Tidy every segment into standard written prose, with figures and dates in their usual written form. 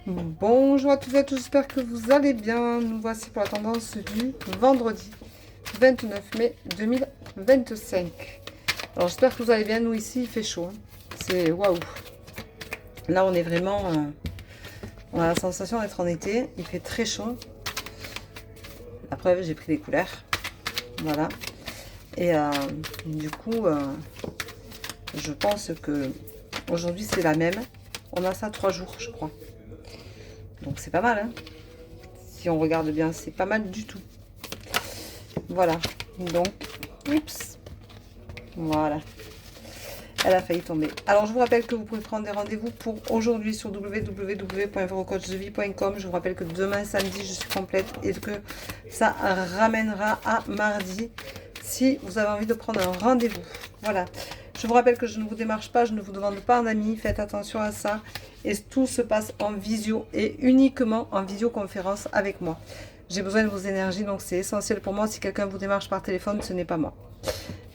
Bonjour à toutes et à tous, j'espère que vous allez bien. Nous voici pour la tendance du vendredi 29 mai 2025. Alors j'espère que vous allez bien. Nous ici il fait chaud, hein. C'est waouh. Là on est vraiment, on a la sensation d'être en été. Il fait très chaud. La preuve, j'ai pris des couleurs. Voilà. Et du coup, je pense que aujourd'hui c'est la même. On a ça 3 jours, je crois. Donc c'est pas mal, hein. Si on regarde bien, c'est pas mal du tout. Voilà. Donc, oups. Voilà. Elle a failli tomber. Alors, je vous rappelle que vous pouvez prendre des rendez-vous pour aujourd'hui sur www.verocoachdevie.com. Je vous rappelle que demain, samedi, je suis complète et que ça ramènera à mardi si vous avez envie de prendre un rendez-vous. Voilà. Je vous rappelle que je ne vous démarche pas, je ne vous demande pas un ami. Faites attention à ça. Et tout se passe en visio et uniquement en visioconférence avec moi. J'ai besoin de vos énergies, donc c'est essentiel pour moi. Si quelqu'un vous démarche par téléphone, ce n'est pas moi.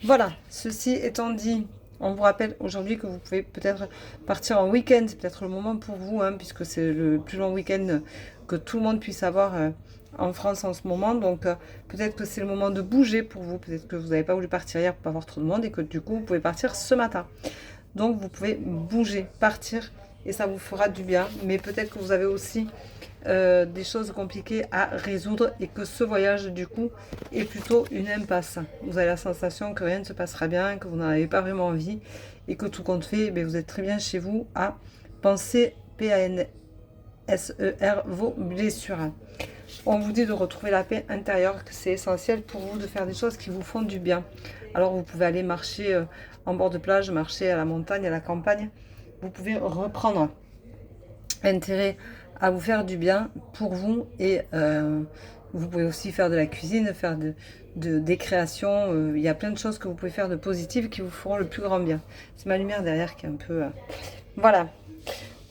Voilà. Ceci étant dit, on vous rappelle aujourd'hui que vous pouvez peut-être partir en week-end. C'est peut-être le moment pour vous, hein, puisque c'est le plus long week-end que tout le monde puisse avoir en France en ce moment. Donc peut-être que c'est le moment de bouger pour vous. Peut-être que vous n'avez pas voulu partir hier pour pas avoir trop de monde et que du coup vous pouvez partir ce matin. Donc vous pouvez bouger, partir et ça vous fera du bien. Mais peut-être que vous avez aussi des choses compliquées à résoudre et que ce voyage du coup est plutôt une impasse. Vous avez la sensation que rien ne se passera bien, que vous n'en avez pas vraiment envie et que tout compte fait, vous êtes très bien chez vous à penser PANSER vos blessures. On vous dit de retrouver la paix intérieure, que c'est essentiel pour vous de faire des choses qui vous font du bien. Alors vous pouvez aller marcher en bord de plage, marcher à la montagne, à la campagne. Vous pouvez reprendre intérêt à vous faire du bien pour vous et vous pouvez aussi faire de la cuisine, faire des créations. Il y a plein de choses que vous pouvez faire de positives qui vous feront le plus grand bien. C'est ma lumière derrière qui est un peu... Voilà.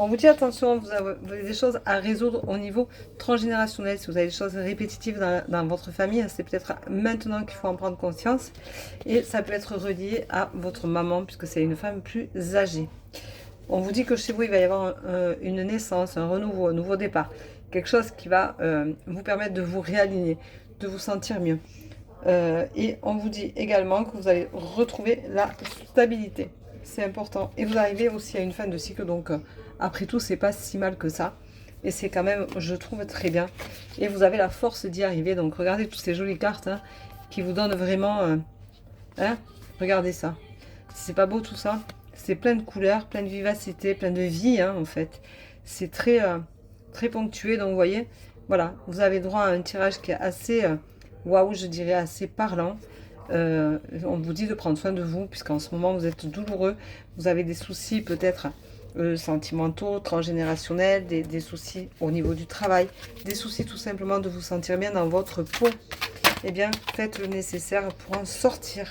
On vous dit attention, vous avez des choses à résoudre au niveau transgénérationnel. Si vous avez des choses répétitives dans votre famille, c'est peut-être maintenant qu'il faut en prendre conscience. Et ça peut être relié à votre maman, puisque c'est une femme plus âgée. On vous dit que chez vous, il va y avoir une naissance, un renouveau, un nouveau départ. Quelque chose qui va vous permettre de vous réaligner, de vous sentir mieux. Et on vous dit également que vous allez retrouver la stabilité. C'est important. Et vous arrivez aussi à une fin de cycle, donc après tout, c'est pas si mal que ça. Et c'est quand même, je trouve, très bien. Et vous avez la force d'y arriver. Donc regardez toutes ces jolies cartes hein, qui vous donnent vraiment... hein, regardez ça. C'est pas beau tout ça? C'est plein de couleurs, plein de vivacité, plein de vie hein, en fait. C'est très, très ponctué. Donc vous voyez, voilà, vous avez droit à un tirage qui est assez... waouh, je dirais assez parlant. On vous dit de prendre soin de vous, puisqu'en ce moment vous êtes douloureux, vous avez des soucis peut-être sentimentaux, transgénérationnels, des soucis au niveau du travail, des soucis tout simplement de vous sentir bien dans votre peau. Eh bien, faites le nécessaire pour en sortir.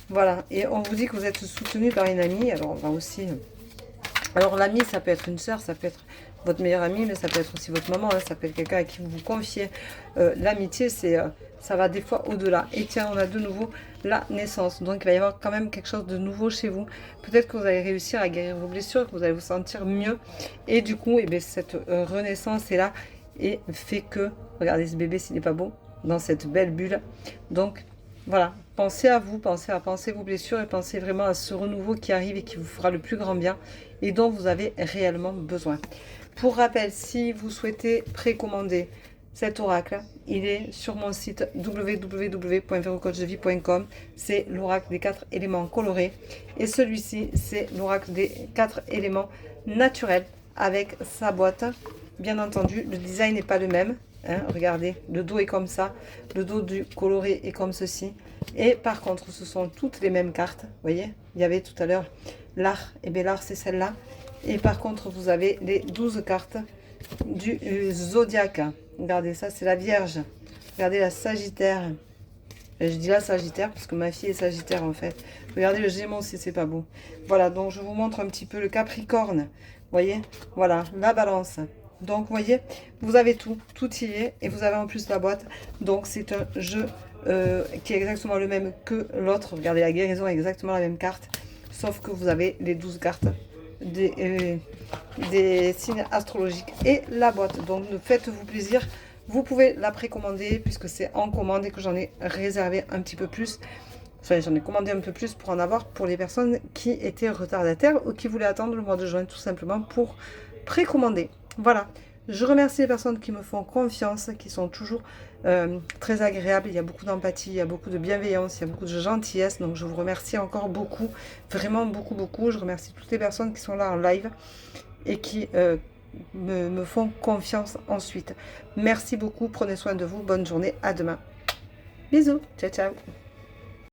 Voilà, et on vous dit que vous êtes soutenu par une amie, alors on va aussi... Alors l'ami, ça peut être une soeur, ça peut être votre meilleure amie, mais ça peut être aussi votre maman, hein, ça peut être quelqu'un à qui vous vous confiez. L'amitié, ça va des fois au-delà. Et tiens, on a de nouveau la naissance. Donc il va y avoir quand même quelque chose de nouveau chez vous. Peut-être que vous allez réussir à guérir vos blessures, que vous allez vous sentir mieux. Et du coup, eh bien, cette renaissance est là et fait que, regardez ce bébé s'il n'est pas beau, dans cette belle bulle. Donc voilà, pensez à vous, pensez vos blessures et pensez vraiment à ce renouveau qui arrive et qui vous fera le plus grand bien et dont vous avez réellement besoin. Pour rappel, si vous souhaitez précommander cet oracle, il est sur mon site www.verocoachdevie.com. C'est l'oracle des 4 éléments colorés et celui-ci, c'est l'oracle des 4 éléments naturels avec sa boîte. Bien entendu, le design n'est pas le même. Hein, regardez, le dos est comme ça, le dos du coloré est comme ceci. Et par contre, ce sont toutes les mêmes cartes. Vous voyez, il y avait tout à l'heure l'art, et bien l'art c'est celle-là. Et par contre, vous avez les 12 cartes du zodiaque. Regardez, ça c'est la Vierge. Regardez la Sagittaire. Je dis la Sagittaire parce que ma fille est Sagittaire en fait. Regardez le Gémeaux si c'est pas beau. Voilà, donc je vous montre un petit peu le Capricorne. Vous voyez, voilà, la Balance. Donc, vous voyez, vous avez tout y est, et vous avez en plus la boîte. Donc, c'est un jeu qui est exactement le même que l'autre. Regardez, la guérison est exactement la même carte, sauf que vous avez les 12 cartes des signes astrologiques et la boîte. Donc faites-vous plaisir. Vous pouvez la précommander puisque c'est en commande et que j'en ai réservé un petit peu plus. Enfin, j'en ai commandé un peu plus pour en avoir pour les personnes qui étaient retardataires ou qui voulaient attendre le mois de juin tout simplement pour précommander. Voilà. Je remercie les personnes qui me font confiance, qui sont toujours très agréables. Il y a beaucoup d'empathie, il y a beaucoup de bienveillance, il y a beaucoup de gentillesse. Donc je vous remercie encore beaucoup, vraiment beaucoup, beaucoup. Je remercie toutes les personnes qui sont là en live et qui me font confiance ensuite. Merci beaucoup, prenez soin de vous, bonne journée, à demain. Bisous, ciao ciao.